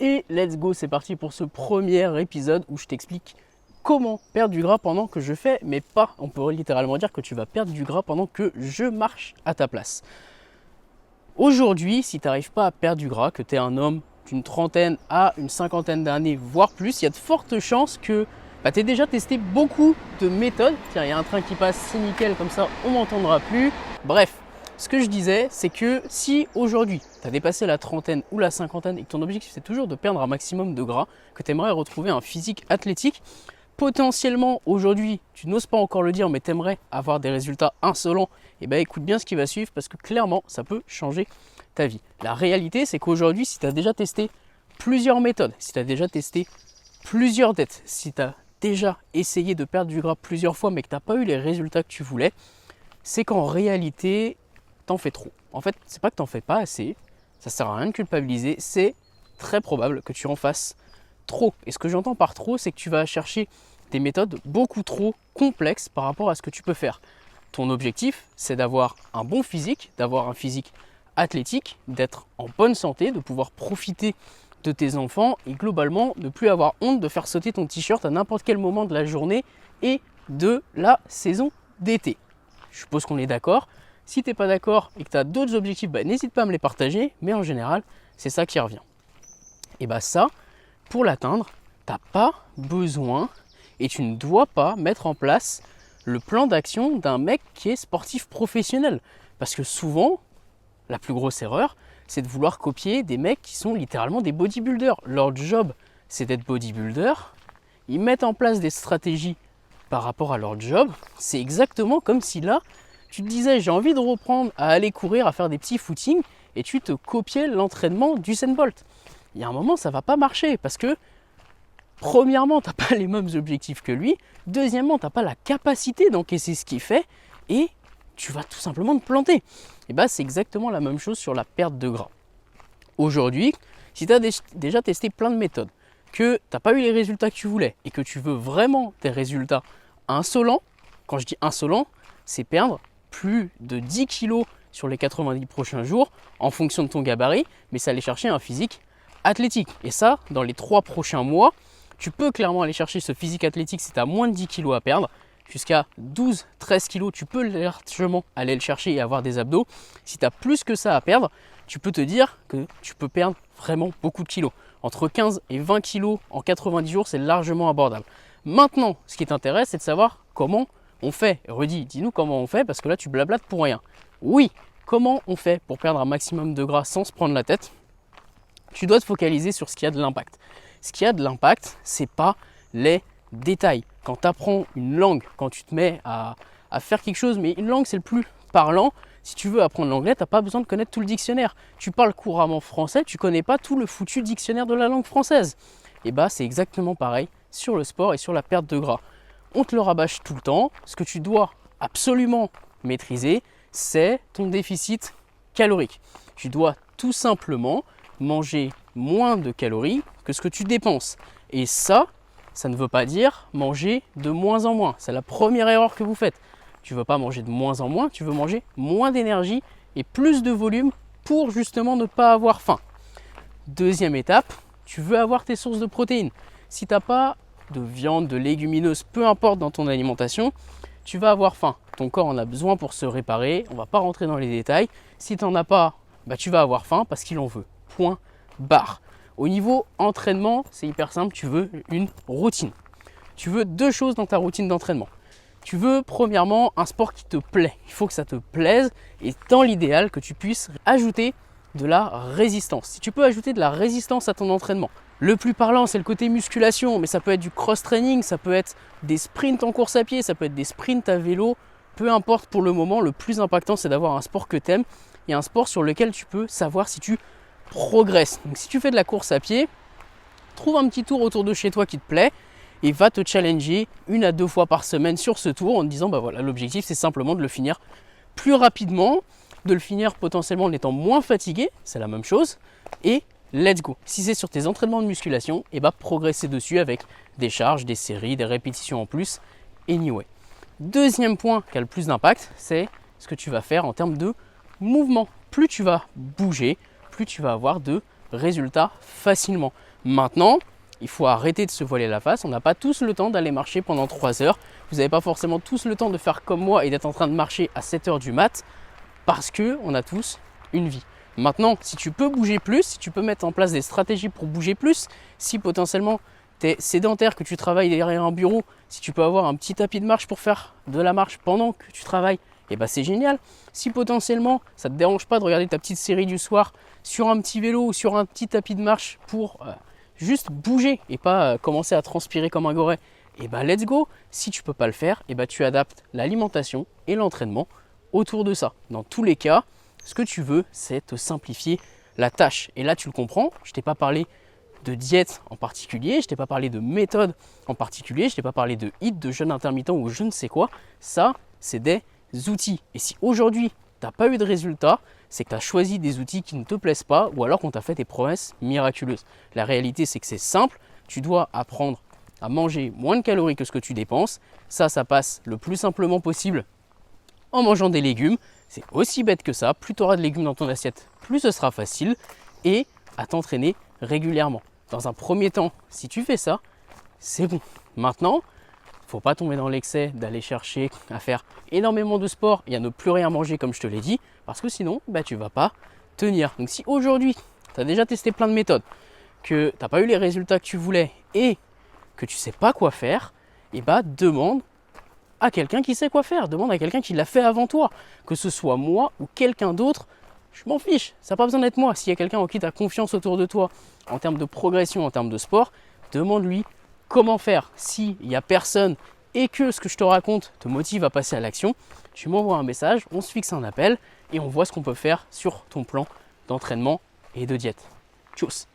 Et let's go, c'est parti pour ce premier épisode où je t'explique comment perdre du gras pendant que je fais mes pas. On peut littéralement dire que tu vas perdre du gras pendant que je marche à ta place. Aujourd'hui, si tu n'arrives pas à perdre du gras, que tu es un homme d'une trentaine à une cinquantaine d'années, voire plus, il y a de fortes chances que tu aies déjà testé beaucoup de méthodes. Tiens, il y a un train qui passe, c'est nickel, comme ça on m'entendra plus. Bref, ce que je disais, c'est que si aujourd'hui tu as dépassé la trentaine ou la cinquantaine et que ton objectif c'est toujours de perdre un maximum de gras, que tu aimerais retrouver un physique athlétique, potentiellement aujourd'hui, tu n'oses pas encore le dire, mais tu aimerais avoir des résultats insolents, et bien écoute bien ce qui va suivre parce que clairement ça peut changer ta vie. La réalité, c'est qu'aujourd'hui, si tu as déjà testé plusieurs méthodes, si tu as déjà testé plusieurs diètes, si tu as déjà essayé de perdre du gras plusieurs fois mais que tu n'as pas eu les résultats que tu voulais, c'est qu'en réalité, t'en fais trop. En fait, c'est pas que t'en fais pas assez, ça sert à rien de culpabiliser, c'est très probable que tu en fasses trop. Et ce que j'entends par trop, c'est que tu vas chercher des méthodes beaucoup trop complexes par rapport à ce que tu peux faire. Ton objectif, c'est d'avoir un bon physique, d'avoir un physique athlétique, d'être en bonne santé, de pouvoir profiter de tes enfants et globalement ne plus avoir honte de faire sauter ton t-shirt à n'importe quel moment de la journée et de la saison d'été. Je suppose qu'on est d'accord. Si tu n'es pas d'accord et que tu as d'autres objectifs, n'hésite pas à me les partager, mais en général, c'est ça qui revient. Et ça, pour l'atteindre, tu n'as pas besoin et tu ne dois pas mettre en place le plan d'action d'un mec qui est sportif professionnel. Parce que souvent, la plus grosse erreur, c'est de vouloir copier des mecs qui sont littéralement des bodybuilders. Leur job, c'est d'être bodybuilder. Ils mettent en place des stratégies par rapport à leur job. C'est exactement comme si là, tu te disais j'ai envie de reprendre à aller courir, à faire des petits footings et tu te copiais l'entraînement d'Usain Bolt. Il y a un moment, ça ne va pas marcher parce que premièrement, tu n'as pas les mêmes objectifs que lui. Deuxièmement, tu n'as pas la capacité d'encaisser ce qu'il fait et tu vas tout simplement te planter. Et c'est exactement la même chose sur la perte de gras. Aujourd'hui, si tu as déjà testé plein de méthodes, que tu n'as pas eu les résultats que tu voulais et que tu veux vraiment des résultats insolents, quand je dis insolents, c'est perdre plus de 10 kg sur les 90 prochains jours en fonction de ton gabarit, mais c'est aller chercher un physique athlétique. Et ça, dans les 3 prochains mois, tu peux clairement aller chercher ce physique athlétique si tu as moins de 10 kg à perdre. Jusqu'à 12-13 kg, tu peux largement aller le chercher et avoir des abdos. Si tu as plus que ça à perdre, tu peux te dire que tu peux perdre vraiment beaucoup de kilos. Entre 15 et 20 kg en 90 jours, c'est largement abordable. Maintenant, ce qui t'intéresse, c'est de savoir comment on fait. Rudy, dis-nous comment on fait parce que là, tu blablates pour rien. Oui, comment on fait pour perdre un maximum de gras sans se prendre la tête? Tu dois te focaliser sur ce qui a de l'impact. Ce qui a de l'impact, c'est pas les détails. Quand tu apprends une langue, quand tu te mets à faire quelque chose, mais une langue, c'est le plus parlant. Si tu veux apprendre l'anglais, tu n'as pas besoin de connaître tout le dictionnaire. Tu parles couramment français, tu ne connais pas tout le foutu dictionnaire de la langue française. Et c'est exactement pareil sur le sport et sur la perte de gras. On te le rabâche tout le temps. Ce que tu dois absolument maîtriser, c'est ton déficit calorique. Tu dois tout simplement manger moins de calories que ce que tu dépenses. Et ça ne veut pas dire manger de moins en moins. C'est la première erreur que vous faites. Tu ne veux pas manger de moins en moins, tu veux manger moins d'énergie et plus de volume pour justement ne pas avoir faim. Deuxième étape, tu veux avoir tes sources de protéines. Si tu n'as pas de viande, de légumineuses, peu importe dans ton alimentation, tu vas avoir faim. Ton corps en a besoin pour se réparer, on ne va pas rentrer dans les détails. Si tu n'en as pas, tu vas avoir faim parce qu'il en veut. Point barre. Au niveau entraînement, c'est hyper simple, tu veux une routine. Tu veux 2 choses dans ta routine d'entraînement. Tu veux premièrement un sport qui te plaît. Il faut que ça te plaise et dans l'idéal que tu puisses ajouter de la résistance. Si tu peux ajouter de la résistance à ton entraînement, le plus parlant c'est le côté musculation, mais ça peut être du cross-training, ça peut être des sprints en course à pied, ça peut être des sprints à vélo, peu importe pour le moment, le plus impactant c'est d'avoir un sport que tu aimes et un sport sur lequel tu peux savoir si tu progresses. Donc si tu fais de la course à pied, trouve un petit tour autour de chez toi qui te plaît et va te challenger 1 à 2 fois par semaine sur ce tour en te disant voilà, l'objectif c'est simplement de le finir plus rapidement, de le finir potentiellement en étant moins fatigué, c'est la même chose, et let's go. Si c'est sur tes entraînements de musculation, progresser dessus avec des charges, des séries, des répétitions en plus, anyway. Deuxième point qui a le plus d'impact, c'est ce que tu vas faire en termes de mouvement. Plus tu vas bouger, plus tu vas avoir de résultats facilement. Maintenant, il faut arrêter de se voiler la face. On n'a pas tous le temps d'aller marcher pendant 3 heures. Vous n'avez pas forcément tous le temps de faire comme moi et d'être en train de marcher à 7 heures du mat parce qu'on a tous une vie. Maintenant, si tu peux bouger plus, si tu peux mettre en place des stratégies pour bouger plus, si potentiellement tu es sédentaire, que tu travailles derrière un bureau, si tu peux avoir un petit tapis de marche pour faire de la marche pendant que tu travailles, et ben c'est génial. Si potentiellement ça ne te dérange pas de regarder ta petite série du soir sur un petit vélo ou sur un petit tapis de marche pour juste bouger et pas commencer à transpirer comme un goret, et ben let's go. Si tu peux pas le faire, et ben tu adaptes l'alimentation et l'entraînement autour de ça. Dans tous les cas, ce que tu veux, c'est te simplifier la tâche. Et là, tu le comprends, je t'ai pas parlé de diète en particulier, je t'ai pas parlé de méthode en particulier, je t'ai pas parlé de HIIT, de jeûne intermittent ou je ne sais quoi. Ça, c'est des outils. Et si aujourd'hui, tu n'as pas eu de résultat, c'est que tu as choisi des outils qui ne te plaisent pas ou alors qu'on t'a fait des promesses miraculeuses. La réalité, c'est que c'est simple. Tu dois apprendre à manger moins de calories que ce que tu dépenses. Ça passe le plus simplement possible en mangeant des légumes. C'est aussi bête que ça. Plus tu auras de légumes dans ton assiette, plus ce sera facile. Et à t'entraîner régulièrement. Dans un premier temps, si tu fais ça, c'est bon. Maintenant, il ne faut pas tomber dans l'excès d'aller chercher à faire énormément de sport et à ne plus rien manger comme je te l'ai dit, parce que sinon, tu ne vas pas tenir. Donc si aujourd'hui, tu as déjà testé plein de méthodes, que tu n'as pas eu les résultats que tu voulais et que tu ne sais pas quoi faire, demande à quelqu'un qui sait quoi faire. Demande à quelqu'un qui l'a fait avant toi. Que ce soit moi ou quelqu'un d'autre, je m'en fiche. Ça n'a pas besoin d'être moi. S'il y a quelqu'un en qui tu as confiance autour de toi, en termes de progression, en termes de sport, demande-lui comment faire. S'il n'y a personne et que ce que je te raconte te motive à passer à l'action, tu m'envoies un message, on se fixe un appel et on voit ce qu'on peut faire sur ton plan d'entraînement et de diète. Tchuss!